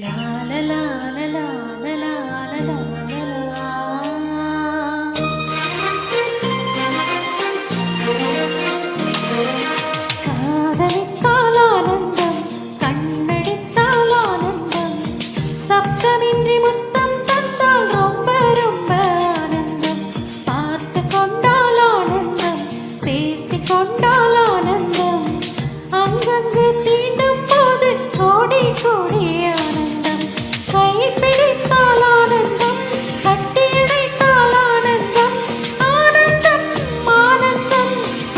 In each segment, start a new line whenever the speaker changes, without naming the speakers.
லா லா லா லா லா லா லா லா. காதலித்தால் ஆனந்தம், கண்ணடித்தால் ஆனந்தம், சப்தமின்றி முத்தம் தந்தால் ரொம்ப ரொம்ப ஆனந்தம். பார்த்து கொண்டால் ஆனந்தம், பேசிக் கொண்டால் ஆனந்தம், அங்கங்கு தீண்டும் போது கோடி கோடி ஆனந்தம். கைப்பிடித்தால் ஆனந்தம், கட்டியணைத்தால் ஆனந்தம், ஆனந்தம் ஆனந்தம்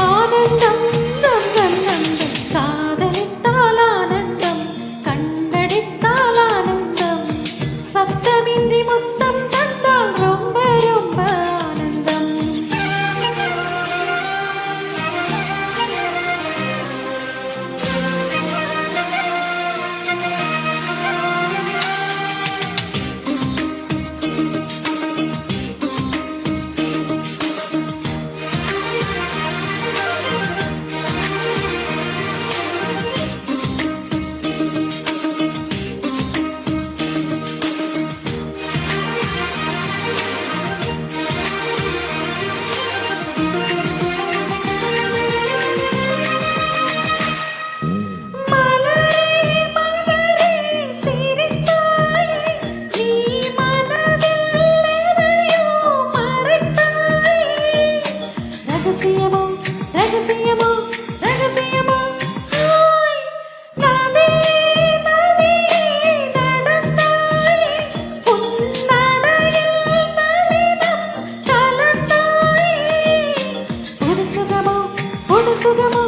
ஆனந்தம் தம் தம் தம். காதலித்தால் ஆனந்தம், கண்ணடித்தால் ஆனந்தம், சத்தமின்றி முத்தம் தந்தால் ரொம்ப ரொம்ப ஆனந்தம். ரகசியமோ ரகசியமோ ரகசியமோ ஹாய் நதி நதி நடந்தாய் உன்னடையில் நளினம் கலந்தாய் புது சுகமோ புது சுகமோ